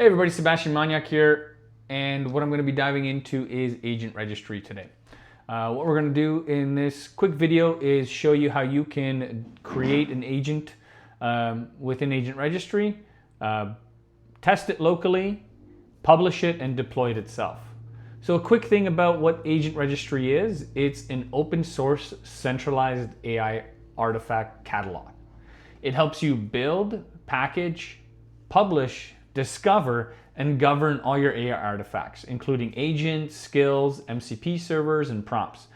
Hey everybody, Sebastian Maniak here, and what I'm going to be diving into is Agent Registry today. What we're going to do in this quick video is show you how you can create an agent within Agent Registry, test it locally, publish it, and deploy it itself. So a quick thing about what Agent Registry is, it's an open source centralized AI artifact catalog. It helps you build, package, publish, discover, and govern all your AI artifacts, including agents, skills, MCP servers, and prompts.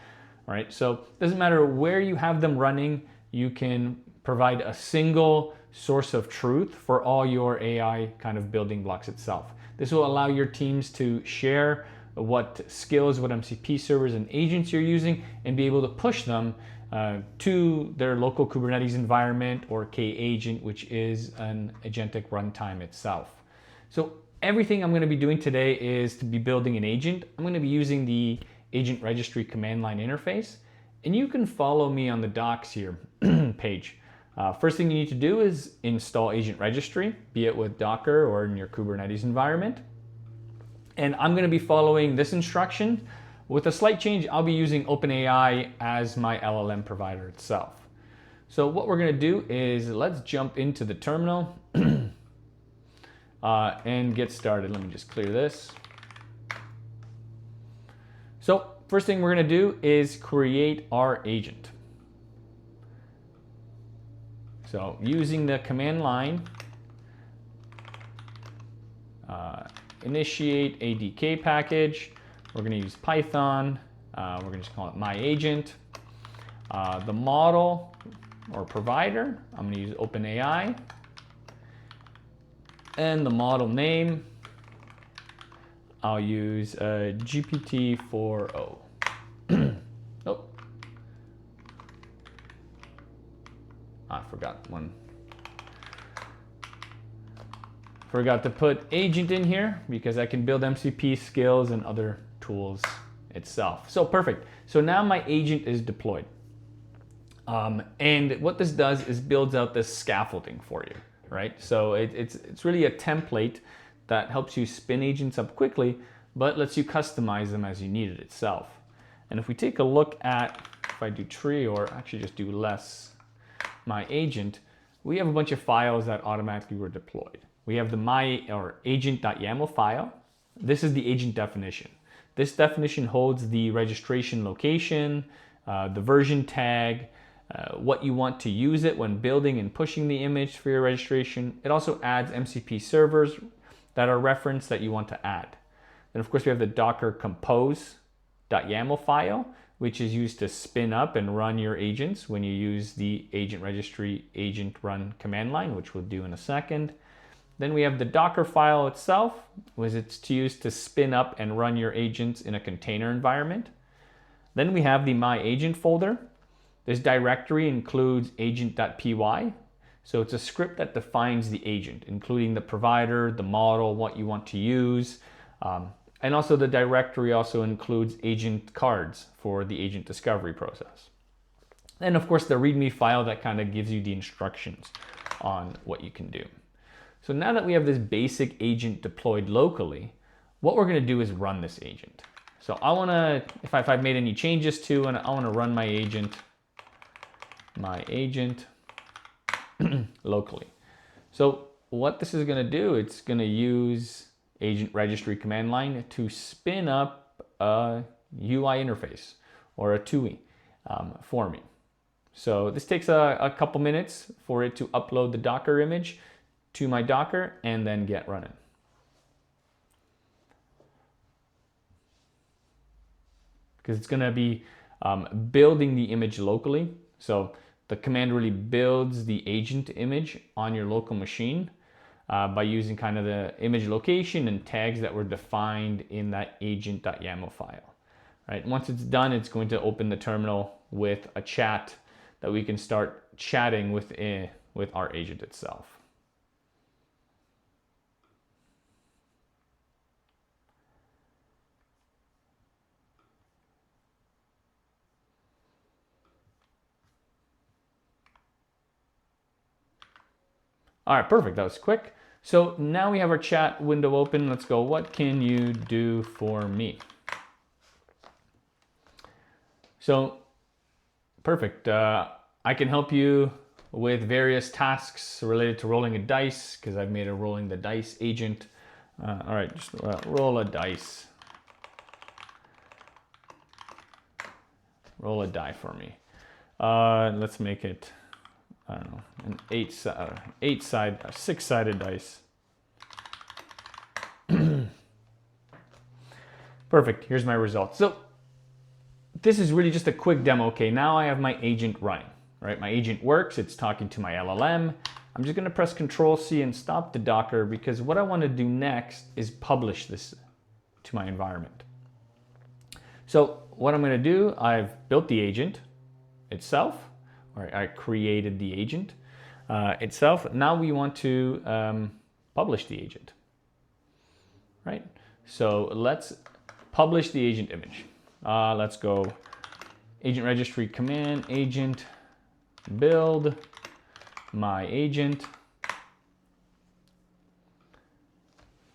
All right, so it doesn't matter where you have them running, you can provide a single source of truth for all your AI kind of building blocks itself. This will allow your teams to share what skills, what MCP servers and agents you're using, and be able to push them to their local Kubernetes environment or K-agent, which is an agentic runtime itself. So everything I'm going to be doing today is to be building an agent. I'm going to be using the Agent Registry command line interface, and you can follow me on the docs here page. First thing you need to do is install Agent Registry, be it with Docker or in your Kubernetes environment. And I'm going to be following this instruction. With a slight change, I'll be using OpenAI as my LLM provider itself. So what we're going to do is let's jump into the terminal and get started. Let me just clear this. So first thing we're going to do is create our agent. So using the command line, initiate ADK package. We're going to use Python. We're going to just call it my agent. The model or provider, I'm going to use OpenAI. And the model name, I'll use GPT-4o. Oh, I forgot one. Forgot to put agent in here because I can build MCP skills and other tools itself. So perfect. So now my agent is deployed. And what this does is builds out this scaffolding for you, right? So it's really a template that helps you spin agents up quickly, but lets you customize them as you need it itself. And if we take a look at, if I do tree or actually just do less my agent, we have a bunch of files that automatically were deployed. We have the my or agent.yaml file. This is the agent definition. This definition holds the registration location, the version tag, what you want to use it when building and pushing the image for your registration. It also adds MCP servers that are referenced that you want to add. Then of course we have the docker compose.yaml file, which is used to spin up and run your agents when you use the Agent Registry agent run command line, which we'll do in a second. Then we have the Docker file itself, which it's used to spin up and run your agents in a container environment. Then we have the My Agent folder. This directory includes agent.py. So it's a script that defines the agent, including the provider, the model, what you want to use. And also the directory also includes agent cards for the agent discovery process. And of course the README file that kind of gives you the instructions on what you can do. So now that we have this basic agent deployed locally, what we're going to do is run this agent. So I want to, if I've made any changes to, and I want to run my agent locally. So what this is going to do, it's going to use Agent Registry command line to spin up a UI interface or a TUI for me. So this takes a couple minutes for it to upload the Docker image to my Docker and then get running. Because it's going to be building the image locally. So the command really builds the agent image on your local machine by using kind of the image location and tags that were defined in that agent.yaml file. Right? Once it's done, it's going to open the terminal with a chat that we can start chatting with our agent itself. All right, perfect. That was quick. So now we have our chat window open. Let's go, what can you do for me? So perfect. I can help you with various tasks related to rolling a dice, because I've made a rolling the dice agent. All right, just roll a dice. Roll a die for me. Let's make it, I don't know, an six-sided dice. Perfect, here's my results. So this is really just a quick demo. Okay, now I have my agent running, right? My agent works, it's talking to my LLM. I'm just gonna press Control-C and stop the Docker, because what I wanna do next is publish this to my environment. So what I'm gonna do, I've built the agent itself, or I created the agent itself. Now we want to publish the agent, right? So let's publish the agent image. Let's go agent registry command, agent build my agent.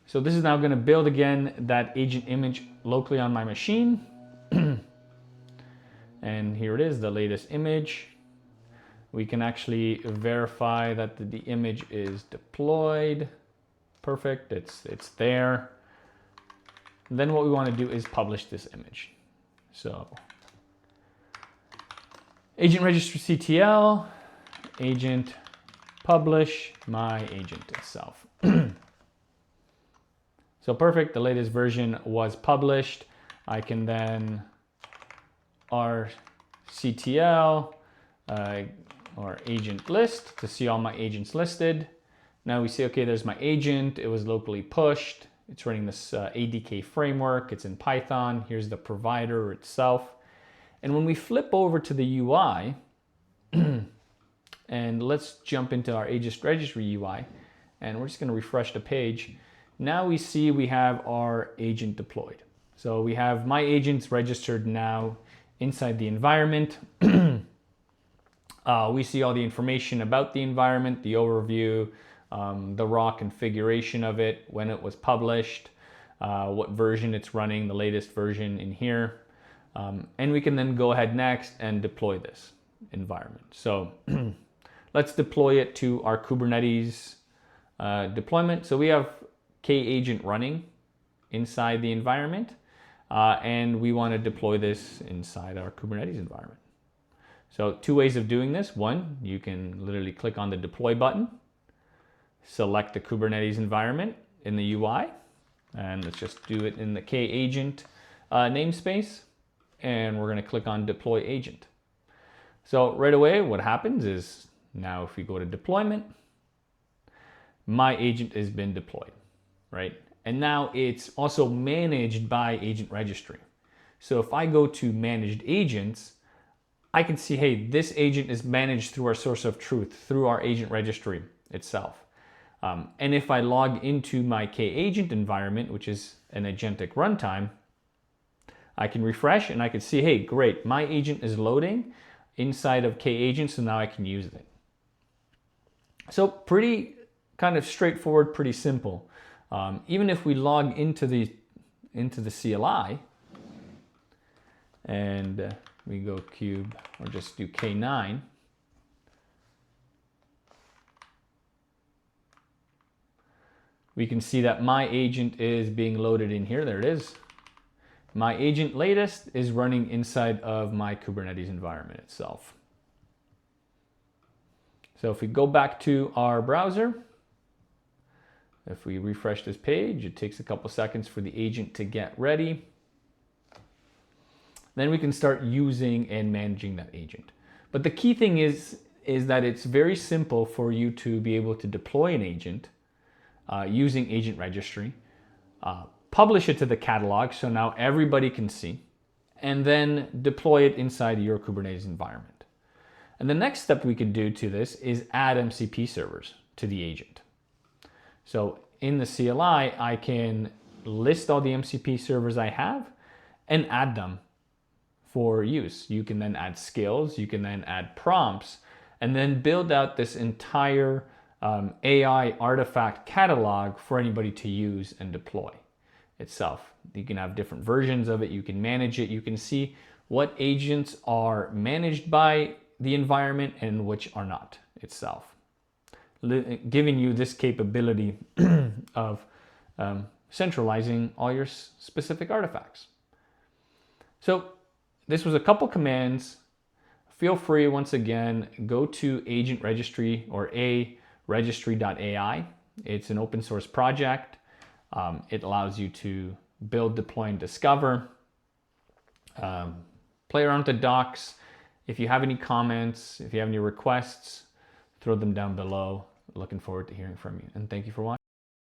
So this is now going to build again that agent image locally on my machine. And here it is, the latest image. We can actually verify that the image is deployed. Perfect, it's there. Then what we want to do is publish this image. So agent registry CTL, agent publish my agent itself. So perfect, the latest version was published. I can then rctl or agent list to see all my agents listed. Now we see, okay, there's my agent. It was locally pushed. It's running this ADK framework. It's in Python. Here's the provider itself. And when we flip over to the UI, and let's jump into our Agent Registry UI, and we're just going to refresh the page. Now we see we have our agent deployed. So we have my agents registered now inside the environment. We see all the information about the environment, the overview, the raw configuration of it, when it was published, what version it's running, the latest version in here. And we can then go ahead next and deploy this environment. So let's deploy it to our Kubernetes deployment. So we have K-agent running inside the environment, and we want to deploy this inside our Kubernetes environment. So two ways of doing this. One, you can literally click on the deploy button, select the Kubernetes environment in the UI, and let's just do it in the K-agent namespace, and we're going to click on deploy agent. So right away, what happens is now if we go to deployment, my agent has been deployed, right? And now it's also managed by Agent Registry. So if I go to managed agents, I can see, hey, this agent is managed through our source of truth, through our Agent Registry itself. And if I log into my K-agent environment, which is an agentic runtime, I can refresh and I can see, hey, great, my agent is loading inside of K-agent, so now I can use it. So pretty kind of straightforward, pretty simple. Even if we log into the CLI and we go cube or just do K9, we can see that my agent is being loaded in here. There it is. My agent latest is running inside of my Kubernetes environment itself. So if we go back to our browser, if we refresh this page, it takes a couple seconds for the agent to get ready. Then we can start using and managing that agent. But the key thing is that it's very simple for you to be able to deploy an agent using Agent Registry, publish it to the catalog so now everybody can see, and then deploy it inside your Kubernetes environment. And the next step we could do to this is add MCP servers to the agent. So in the CLI, I can list all the MCP servers I have and add them for use. You can then add skills, you can then add prompts, and then build out this entire AI artifact catalog for anybody to use and deploy itself. You can have different versions of it. You can manage it. You can see what agents are managed by the environment and which are not itself, giving you this capability of centralizing all your specific artifacts. So this was a couple commands. Feel free, once again, go to Agent Registry or registry.ai. It's an open source project. It allows you to build, deploy, and discover. Play around with the docs. If you have any comments, if you have any requests, throw them down below. Looking forward to hearing from you. And thank you for watching.